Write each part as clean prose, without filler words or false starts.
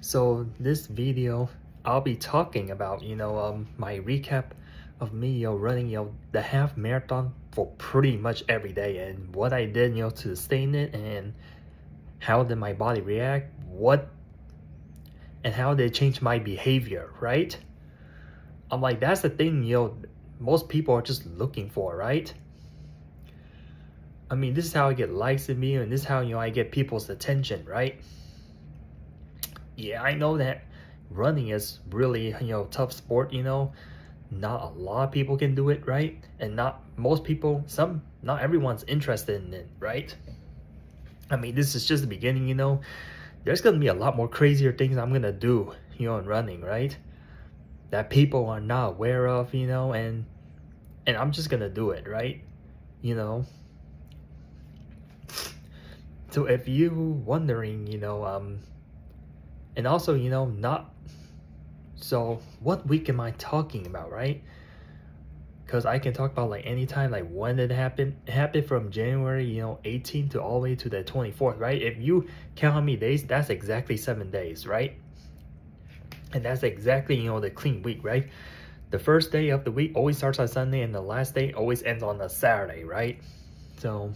So this video, I'll be talking about, my recap of me, running, the half marathon for pretty much every day and what I did, to sustain it and how did my body react, and how did it change my behavior, right? I'm like, that's the thing, most people are just looking for, right? I mean, this is how I get likes in me and this is how, I get people's attention, right? Yeah, I know that running is really, tough sport, not a lot of people can do it, right? And not most people, not everyone's interested in it, right? I mean, this is just the beginning, there's gonna be a lot more crazier things I'm gonna do, in running, right? That people are not aware of, and I'm just gonna do it, right? You know. So if you wondering, and also, not so what week am I talking about, right? Because I can talk about like anytime, like when did it happen. It happened from January 18th to all the way to the 24th, right? If you count how many days, that's exactly 7 days, right? And that's exactly the clean week, right? The first day of the week always starts on Sunday and the last day always ends on a Saturday, right? So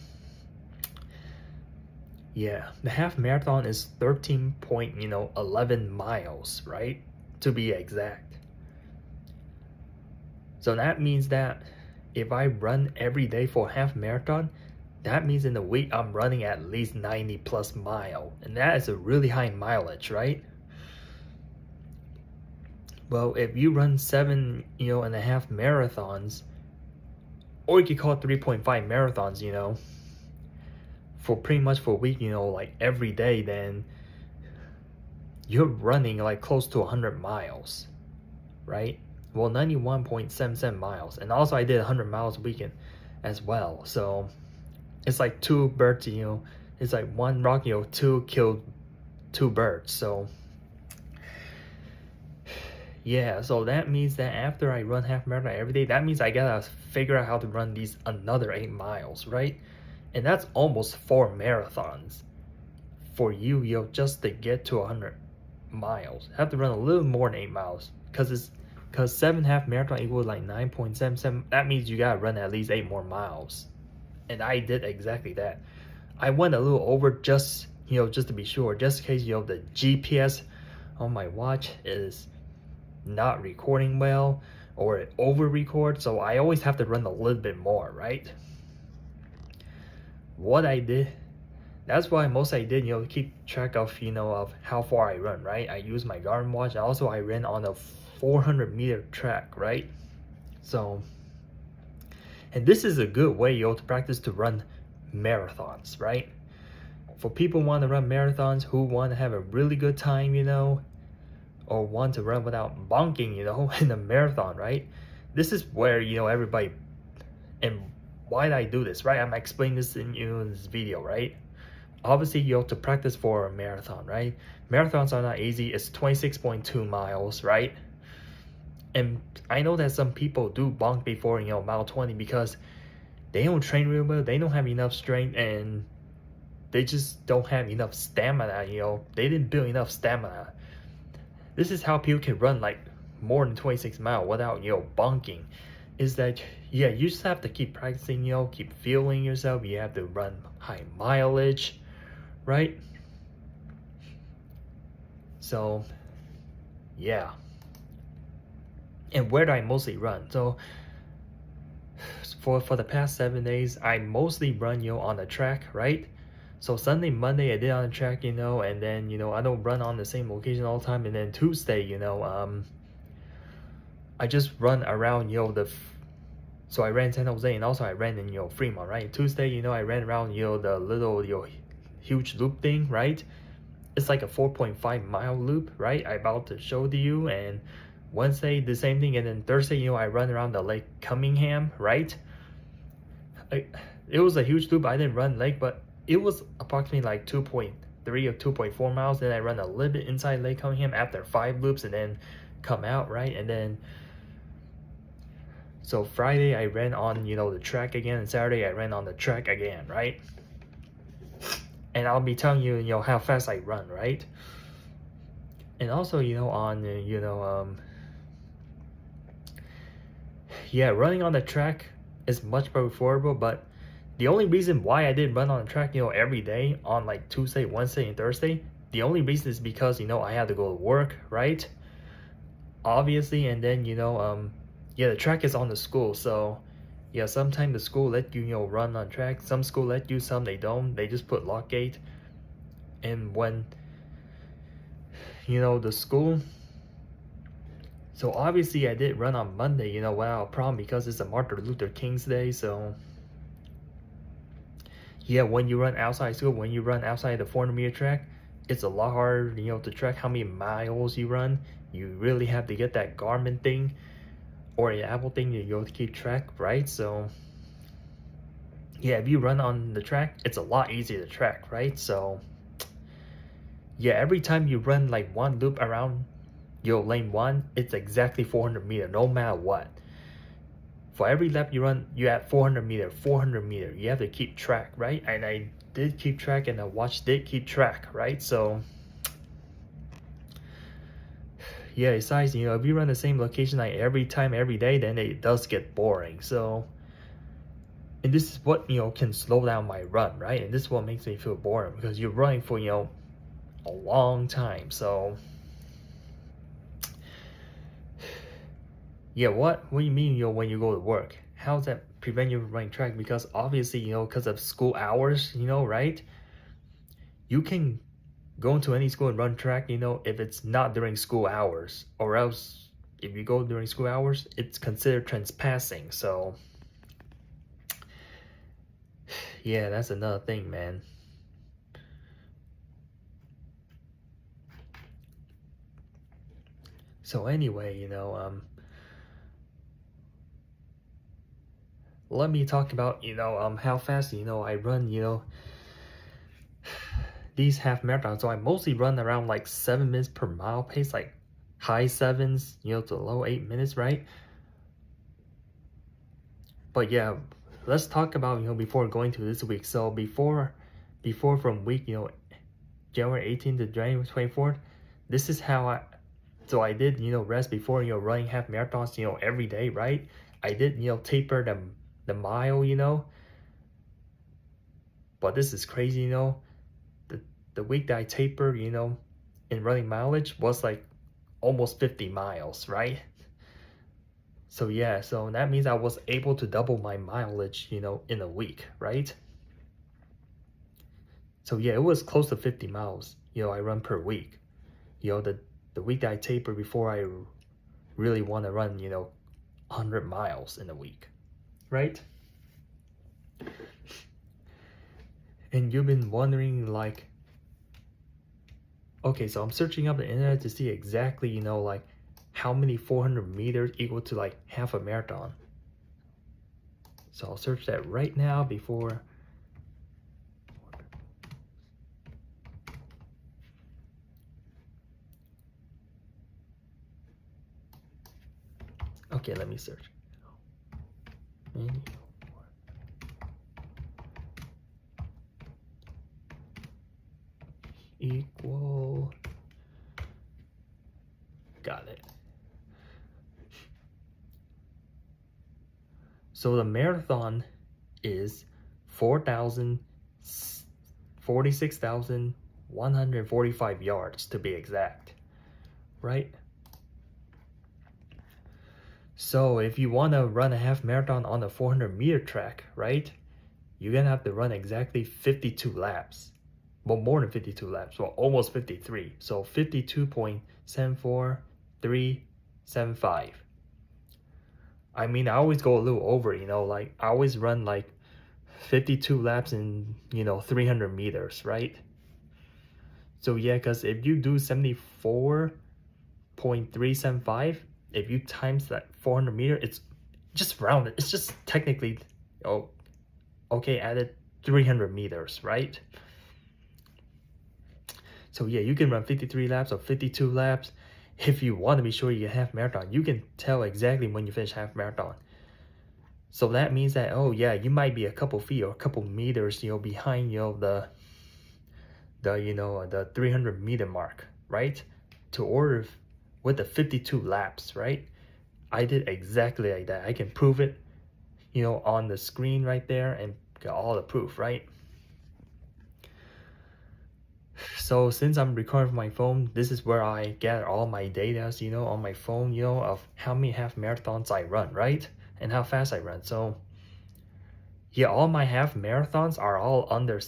yeah, the half marathon is 13.11 miles, right? To be exact. So that means that if I run every day for half marathon, that means in the week I'm running at least 90 plus mile. And that is a really high mileage, right? Well, if you run 7.5 marathons, or you could call it 3.5 marathons, for pretty much for a week, like every day, then you're running like close to 100 miles, right? Well, 91.77 miles. And also I did 100 miles a weekend as well. So it's like two birds, it's like one rock, two killed two birds. So yeah, so that means that after I run half marathon every day, that means I gotta figure out how to run these another 8 miles, right? And that's almost 4 marathons for you, just to get to 100 miles. I have to run a little more than 8 miles because 7 half marathon equals like 9.77. That means you gotta run at least 8 more miles. And I did exactly that. I went a little over just to be sure, just in case the GPS on my watch is not recording well or it over records, so I always have to run a little bit more, right? What I did, that's why most I did, keep track of of how far I run, right? I use my Garmin watch, and also I ran on a 400-meter track, right? So, and this is a good way to practice to run marathons, right? For people who want to run marathons, who want to have a really good time, or want to run without bonking, in a marathon, right? This is where, everybody, and why did I do this, right? I'm explaining this in this video, right? Obviously, you have to practice for a marathon, right? Marathons are not easy. It's 26.2 miles, right? And I know that some people do bonk before, mile 20 because they don't train real well. They don't have enough strength and they just don't have enough stamina, They didn't build enough stamina. This is how people can run like more than 26 miles without, bonking. Is that, yeah, you just have to keep practicing, keep feeling yourself. You have to run high mileage, right? So, yeah. And where do I mostly run? So, for the past 7 days, I mostly run, on the track, right? So Sunday, Monday, I did on the track, and then, I don't run on the same location all the time. And then Tuesday, I just run around, so I ran San Jose and also I ran in, Fremont, right? Tuesday, I ran around, the little, huge loop thing, right? It's like a 4.5 mile loop, right? I about to show to you. And Wednesday, the same thing. And then Thursday, I run around the Lake Cunningham, right? It was a huge loop. I didn't run lake, but it was approximately like 2.3 or 2.4 miles. Then I run a little bit inside Lake Cunningham after 5 loops and then come out, right? And then so Friday I ran on the track again, and Saturday I ran on the track again, right? And I'll be telling you how fast I run, right? And also, on yeah, running on the track is much more affordable, but the only reason why I didn't run on the track, every day on like Tuesday, Wednesday, and Thursday, the only reason is because, I had to go to work, right? Obviously, and then, yeah, the track is on the school, so yeah, sometimes the school let you, run on track. Some school let you, some they don't. They just put lock gate. And when, the school, so obviously I did run on Monday, without a problem because it's a Martin Luther King's Day, so yeah, when you run outside school, when you run outside the 400-meter track, it's a lot harder, to track how many miles you run. You really have to get that Garmin thing or an Apple thing to keep track, right? So yeah, if you run on the track, it's a lot easier to track, right? So yeah, every time you run like one loop around your lane one, it's exactly 400 meter, no matter what. For every lap you run, you add 400 meter, 400 meter. You have to keep track, right? And I did keep track, and the watch did keep track, right? So yeah, besides, if you run the same location like every time, every day, then it does get boring. So, and this is what, can slow down my run, right? And this is what makes me feel boring, because you're running for, a long time. So yeah, what do you mean, when you go to work? How does that prevent you from running track? Because obviously, because of school hours, right? You can go into any school and run track, if it's not during school hours, or else if you go during school hours, it's considered trespassing. So yeah, that's another thing, man. So anyway, let me talk about, how fast, I run, these half marathons. So I mostly run around like 7 minutes per mile pace, like high sevens, to low 8 minutes, right? But yeah, let's talk about, before going to this week. So before from week, January 18th to January 24th, this is how I did, rest before, running half marathons, every day, right? I did, taper the mile, but this is crazy, the week that I tapered, in running mileage was like almost 50 miles, right? So yeah, so that means I was able to double my mileage, in a week, right? So yeah, it was close to 50 miles, I run per week. The week that I tapered before I really want to run, 100 miles in a week, right? And you've been wondering, like, okay, so I'm searching up the internet to see exactly, like how many 400 meters equal to like half a marathon. So I'll search that right now before. Okay, let me search. Equal. Got it. So the marathon is 46,145 yards to be exact, right? So if you want to run a half marathon on a 400-meter track, right, you're going to have to run exactly 52 laps. Well, more than 52 laps, well, almost 53. So 52.74375. I mean, I always go a little over, like I always run like 52 laps in, 300 meters, right? So yeah, because if you do 74.375, if you times that 400 meter, it's just rounded. It's just technically, okay, added 300 meters, right? So yeah, you can run 53 laps or 52 laps. If you want to be sure you get half marathon, you can tell exactly when you finish half marathon. So that means that, oh yeah, you might be a couple feet or a couple meters, behind, the 300 meter mark, right? to order with the 52 laps, right? I did exactly like that. I can prove it, you know, on the screen right there and got all the proof, right? So since I'm recording from my phone, this is where I gather all my data, you know, on my phone, you know, of how many half marathons I run, right? And how fast I run. So yeah, all my half marathons are all under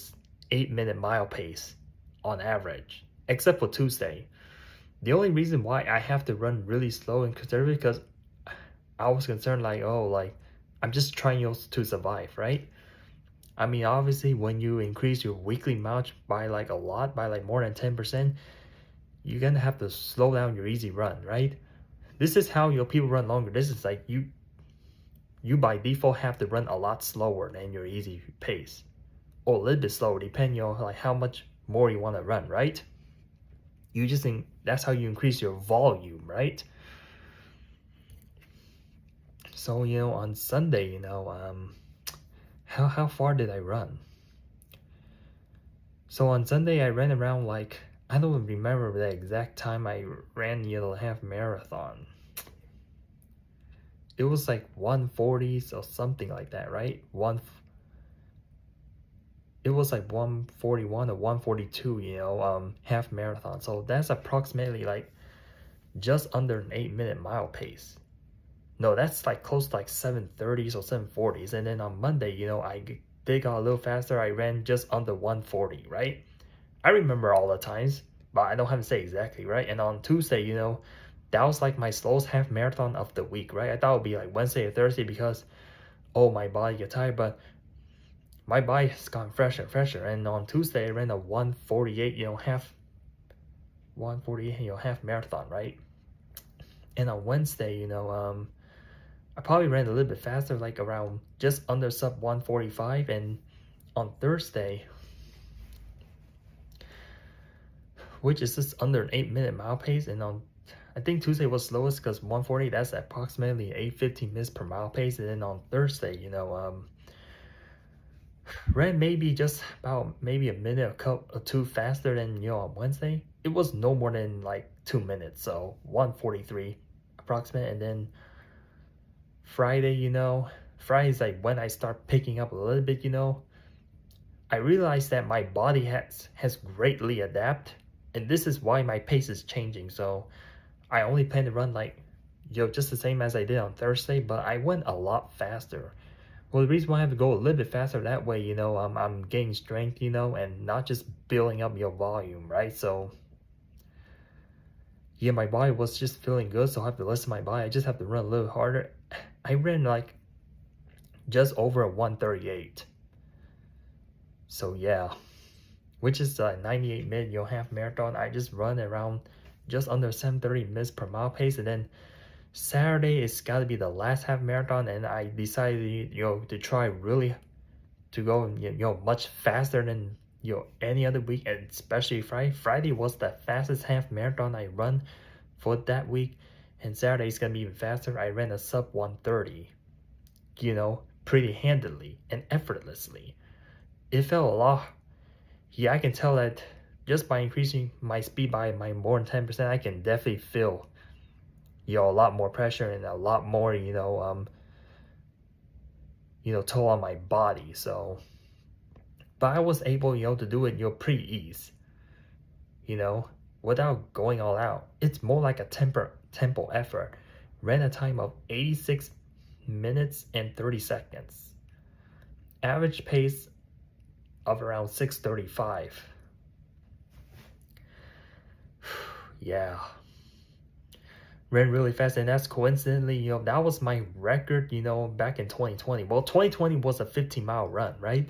8-minute mile pace on average, except for Tuesday. The only reason why I have to run really slow and conservative because I was concerned like, oh, like I'm just trying to survive, right? I mean, obviously, when you increase your weekly mileage by like a lot, by like more than 10%, you're gonna have to slow down your easy run, right? This is how your people run longer. This is like you by default have to run a lot slower than your easy pace, or a little bit slower, depending on like how much more you want to run, right? You just think that's how you increase your volume, right? So you know, on Sunday, you know, how far did I run? So on Sunday I ran around like, I don't remember the exact time I ran the half marathon. It was like 140 or something like that, right? It was like 141 or 142, you know, half marathon. So that's approximately like just under an 8-minute mile pace. No, that's like close to like 730s or 740s. And then on Monday, you know, I did got a little faster. I ran just under 140, right? I remember all the times, but I don't have to say exactly, right? And on Tuesday, you know, that was like my slowest half marathon of the week, right? I thought it would be like Wednesday or Thursday because, oh, my body get tired, but my body has gotten fresher and fresher. And on Tuesday, I ran a 148, you know, half marathon, right? And on Wednesday, you know, I probably ran a little bit faster, like around just under sub 145. And on Thursday, which is just under an 8-minute mile pace, and on I think Tuesday was slowest because 140, that's approximately 8:15 minutes per mile pace. And then on Thursday, you know, ran maybe just about maybe a minute or two faster than, you know, on Wednesday. It was no more than like 2 minutes, so 143 approximate. And then Friday, you know, Friday's like when I start picking up a little bit, you know, I realized that my body has greatly adapted, and this is why my pace is changing. So I only plan to run like, you know, just the same as I did on Thursday, but I went a lot faster. Well, the reason why I have to go a little bit faster that way, you know, I'm gaining strength, you know, and not just building up your volume, right? So yeah, my body was just feeling good, so I have to listen to my body. I just have to run a little harder. I ran like just over a 138. So yeah, which is a 98-minute, you know, half marathon. I just run around just under 730 minutes per mile pace. And then Saturday is got to be the last half marathon, and I decided, you know, to try really to go, you know, much faster than, you know, any other week, and especially Friday. Friday was the fastest half marathon I run for that week, and Saturday is gonna be even faster. I ran a sub 130, you know, pretty handily and effortlessly. It felt a lot. Yeah, I can tell that just by increasing my speed by my more than 10%, I can definitely feel, you know, a lot more pressure and a lot more, you know, toll on my body. So, but I was able, you know, to do it, you know, pretty easy, you know, without going all out. It's more like a tempo effort. Ran a time of 86 minutes and 30 seconds. Average pace of around 6:35. Yeah. Ran really fast, and that's coincidentally, you know, that was my record, you know, back in 2020. Well, 2020 was a 15-mile run, right?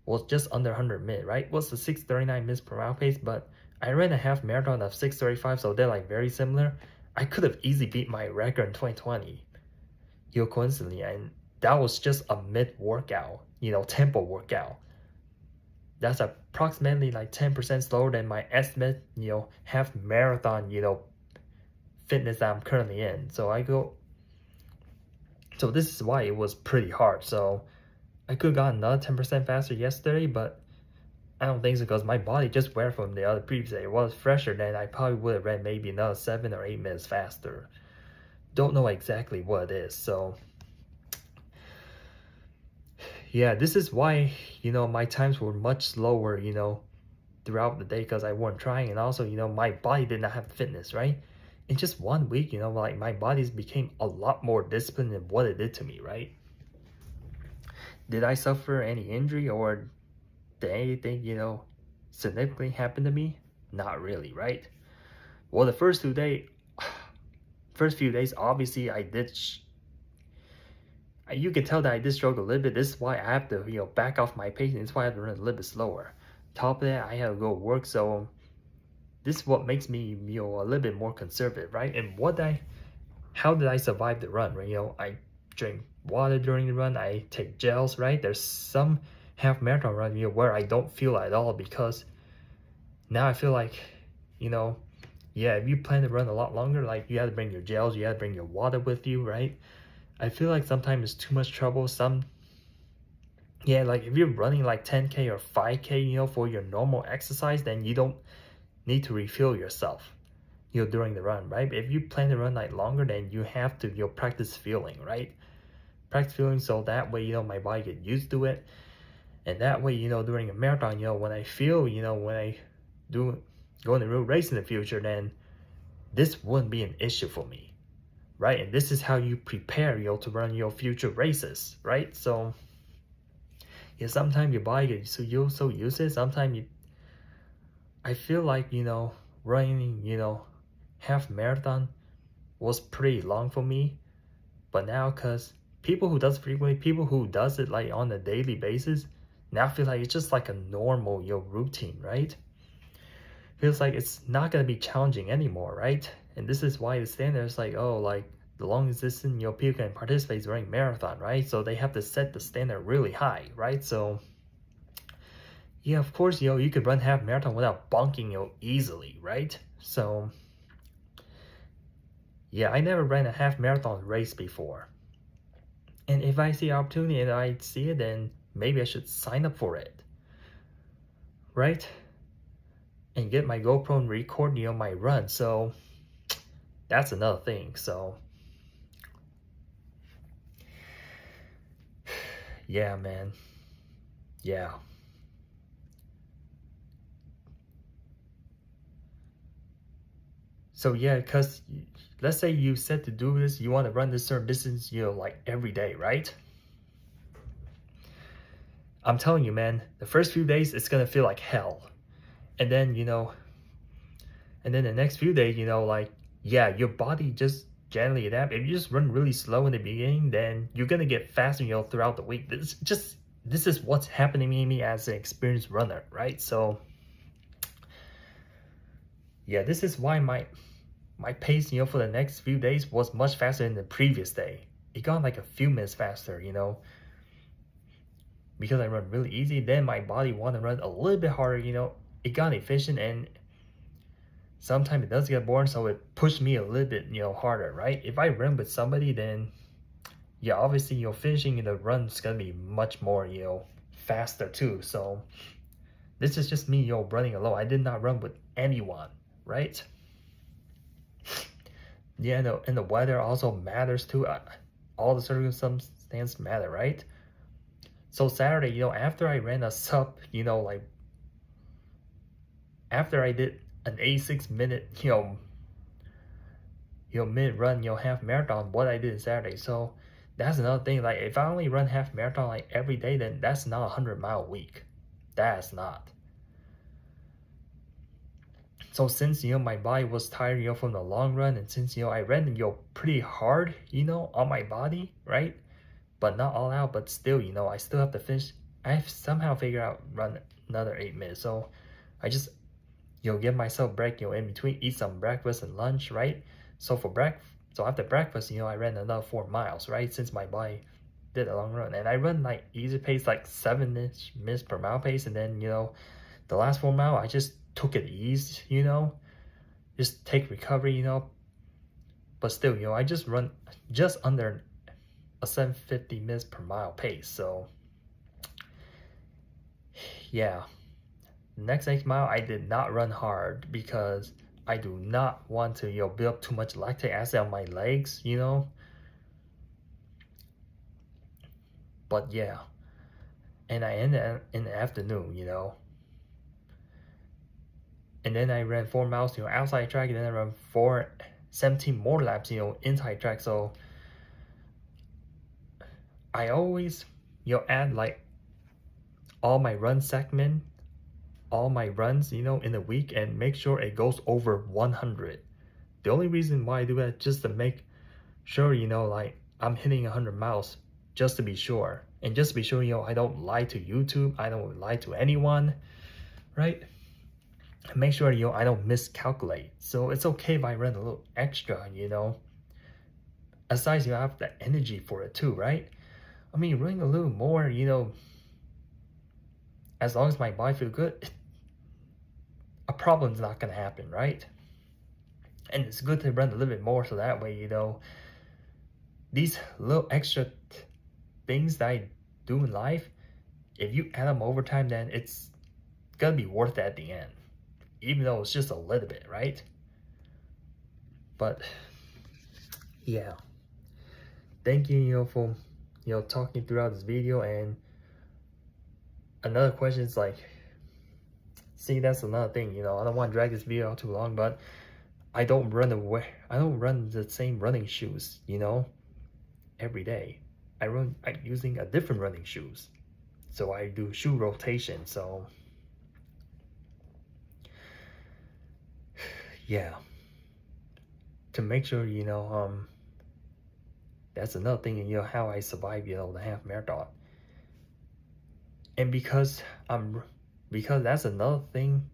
Was just under 100 minutes, right? Was a 6:39 minutes per mile pace, but I ran a half marathon of 6:35, so they're like very similar. I could have easily beat my record in 2020, you know, coincidentally, and that was just a mid-workout, you know, tempo workout. That's approximately like 10% slower than my estimate, you know, half marathon, you know, fitness that I'm currently in. So this is why it was pretty hard. So I could have gotten another 10% faster yesterday, but I don't think so, because my body just went from the other previous day. It was fresher, then I probably would have ran maybe another 7 or 8 minutes faster. Don't know exactly what it is. So yeah, this is why, my times were much slower, throughout the day, because I wasn't trying. And also, my body did not have fitness, right? In just 1 week, like my body's became a lot more disciplined than what it did to me, right? Did I suffer any injury, or did anything, significantly happen to me? Not really, right? Well, the first few days, obviously I did, you can tell that I did struggle a little bit. This is why I have to, back off my pace. This is why I have to run a little bit slower. Top of that, I have to go work, so this is what makes me, a little bit more conservative, right? And how did I survive the run, right? I drink water during the run, I take gels, right? There's some half marathon run, where I don't feel at all, because now I feel like, yeah, if you plan to run a lot longer, like you have to bring your gels, you have to bring your water with you, right? I feel like sometimes it's too much trouble. Like if you're running like 10K or 5K, for your normal exercise, then you don't need to refill yourself, during the run, right? But if you plan to run like longer, then you have to, practice fueling, right? Practice fueling, so that way, my body get used to it. And that way, during a marathon, when I feel, when I go in the real race in the future, then this wouldn't be an issue for me, right? And this is how you prepare, to run your future races, right? So yeah, sometimes your body gets so used to it. Sometimes I feel like, running, half marathon was pretty long for me. But now, because people who does frequently, people who does it like on a daily basis, now feel like it's just like a normal, routine, right? Feels like it's not going to be challenging anymore, right? And this is why the standard is like, oh, like the longest distance, people can participate during marathon, right? So they have to set the standard really high, right? So yeah, of course, you could run half marathon without bonking, easily, right? So yeah, I never ran a half marathon race before. And if I see opportunity and I see it, then maybe I should sign up for it, right? And get my GoPro and record, my run. So that's another thing. So yeah, man. Yeah. So yeah, because let's say you set to do this, you want to run this certain distance, like every day, right? I'm telling you, man, the first few days, it's going to feel like hell. And then, and then the next few days, like, yeah, your body just generally adapt. If you just run really slow in the beginning, then you're going to get faster, throughout the week. This is what's happening to me as an experienced runner, right? So yeah, this is why my pace, for the next few days was much faster than the previous day. It got like a few minutes faster, because I run really easy. Then my body want to run a little bit harder, it got efficient, and sometimes it does get boring, so it pushed me a little bit, harder, right? If I run with somebody, then yeah, obviously, finishing the run is gonna be much more, faster too. So this is just me, running alone. I did not run with anyone, right? Yeah, and the weather also matters too. All the circumstances matter, right? So Saturday, after I ran a sub, like after I did an 86-minute, minute run, half marathon, what I did Saturday. So that's another thing. Like if I only run half marathon like every day, then that's not a 100-mile week. That's not. So since, my body was tired, from the long run, and since, I ran, pretty hard, on my body, right? But not all out, but still, I still have to finish. I have somehow figured out run another 8 minutes. So I just, give myself break, in between, eat some breakfast and lunch, right? So so after breakfast, I ran another 4 miles, right? Since my body did a long run. And I run like easy pace, like 7 minutes per mile pace. And then, the last 4 mile, I just took it easy, just take recovery, but still, I just run just under a 750 minutes per mile pace. So yeah, next 8 mile, I did not run hard because I do not want to, build up too much lactic acid on my legs, But yeah, and I ended in the afternoon, And then I ran 4 miles, outside track, and then I ran 17 more laps, inside track. So I always, add like all my run segment, all my runs, in a week, and make sure it goes over 100. The only reason why I do that just to make sure, like I'm hitting 100 miles, just to be sure. And just to be sure, I don't lie to YouTube, I don't lie to anyone, right? Make sure, I don't miscalculate. So it's okay if I run a little extra, Aside, you have the energy for it too, right? I mean, running a little more, as long as my body feels good, a problem's not gonna happen, right? And it's good to run a little bit more so that way, these little extra things that I do in life, if you add them over time, then it's gonna be worth it at the end, even though it's just a little bit, right? But yeah, thank you, for talking throughout this video. And another question is like, see, that's another thing, I don't want to drag this video out too long, but I don't run the same running shoes, every day. I'm using a different running shoes, so I do shoe rotation. So yeah, to make sure, that's another thing, how I survived, the half marathon. And because that's another thing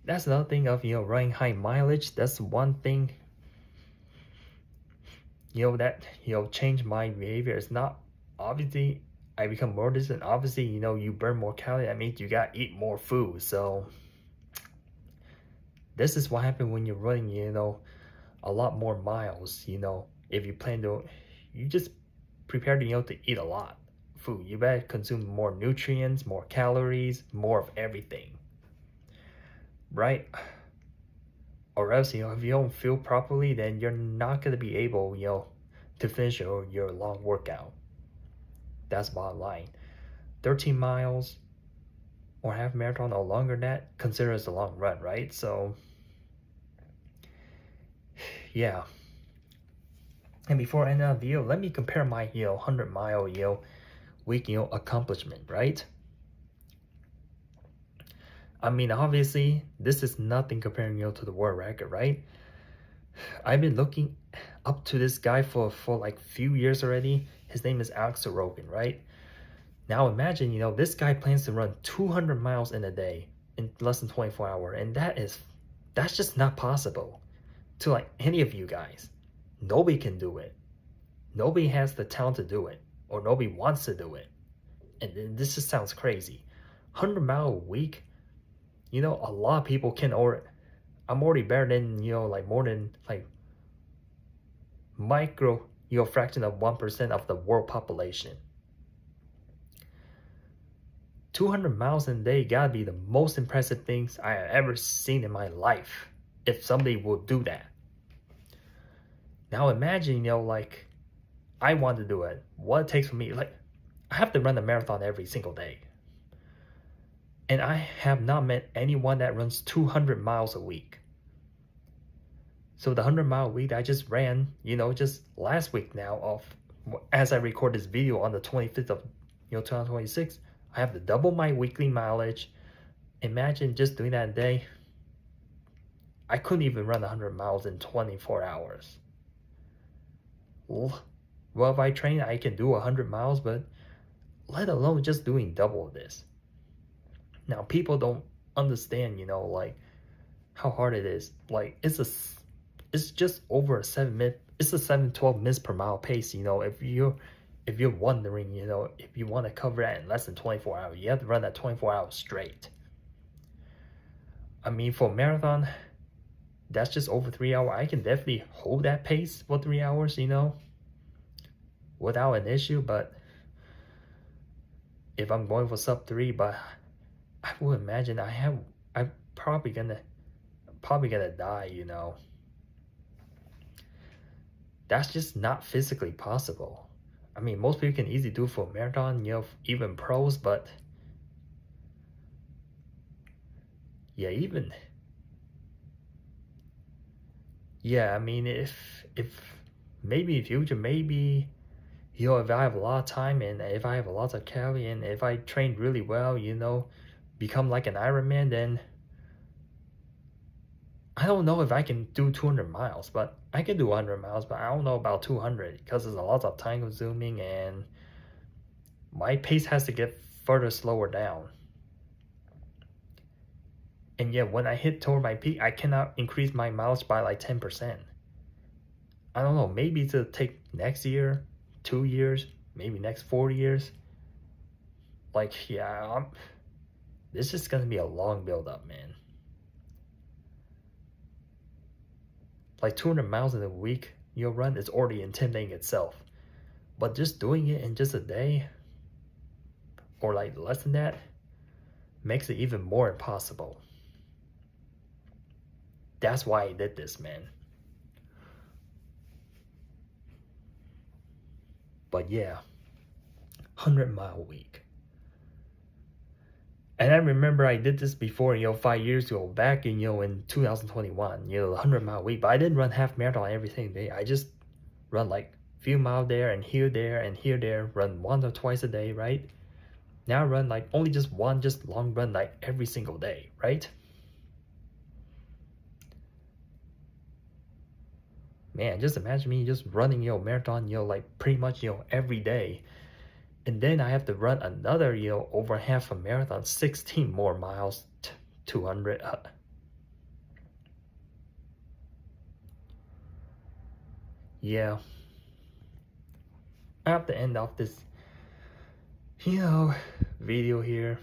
of, running high mileage. That's one thing, that, changed my behavior. It's not, obviously, I become more distant. Obviously, you burn more calories. That means you gotta eat more food. So this is what happens when you're running, a lot more miles, if you plan to, you just prepare to eat a lot of food. You better consume more nutrients, more calories, more of everything, right? Or else, if you don't feel properly, then you're not going to be able, to finish your long workout. That's bottom line. 13 miles or half marathon or longer than that, consider as a long run, right? So yeah. And before I end the video, let me compare my 100-mile week accomplishment, right? I mean, obviously, this is nothing comparing to the world record, right? I've been looking up to this guy for like few years already. His name is Alex Sorokin, right? Now imagine, this guy plans to run 200 miles in a day in less than 24 hours, and that's just not possible to like any of you guys. Nobody can do it. Nobody has the talent to do it, or nobody wants to do it. And this just sounds crazy. 100 mile a week, a lot of people can, or I'm already better than, like more than like micro, fraction of 1% of the world population. 200 miles in a day gotta be the most impressive things I have ever seen in my life, if somebody will do that. Now imagine, like, I want to do it. What it takes for me, like, I have to run a marathon every single day. And I have not met anyone that runs 200 miles a week. So the 100-mile week I just ran, just last week now, as I record this video on the 25th of 2026, I have to double my weekly mileage. Imagine just doing that a day. I couldn't even run 100 miles in 24 hours. Well, if I train, I can do 100 miles, but let alone just doing double of this. Now, people don't understand, like, how hard it is. Like, it's just over a 7-12 minutes per mile pace, if you're wondering, if you want to cover that in less than 24 hours, you have to run that 24 hours straight. I mean, for a marathon, that's just over 3 hours. I can definitely hold that pace for 3 hours, without an issue. But if I'm going for sub 3, but I would imagine I'm probably gonna die, you know. That's just not physically possible. I mean, most people can easily do it for a marathon, you know, even pros, but yeah, even yeah, I mean, if maybe in future, maybe you know, if I have a lot of time and if I have a lot of calorie and if I train really well, you know, become like an Ironman, then I don't know if I can do 200 miles, but I can do 100 miles, but I don't know about 200 because it's a lot of time consuming and my pace has to get further slower down. And yet when I hit toward my peak, I cannot increase my miles by like 10%. I don't know, maybe it'll take next year, 2 years, maybe next 4 years. Like, yeah, this is gonna be a long build up, man. Like 200 miles in a week you'll run is already intimidating itself. But just doing it in just a day, or like less than that, makes it even more impossible. That's why I did this, man. But yeah, 100-mile week. And I remember I did this before, you know, 5 years ago, back in, you know, in 2021, you know, 100-mile week. But I didn't run half marathon every single day. I just run like few miles there and here, there, and here, there, run once or twice a day, right? Now I run like only just one, just long run like every single day, right? Man, just imagine me just running, you know, marathon, you know, like pretty much, you know, every day. And then I have to run another, you know, over half a marathon, 16 more miles, 200. Yeah, I have to end off this, you know, video here.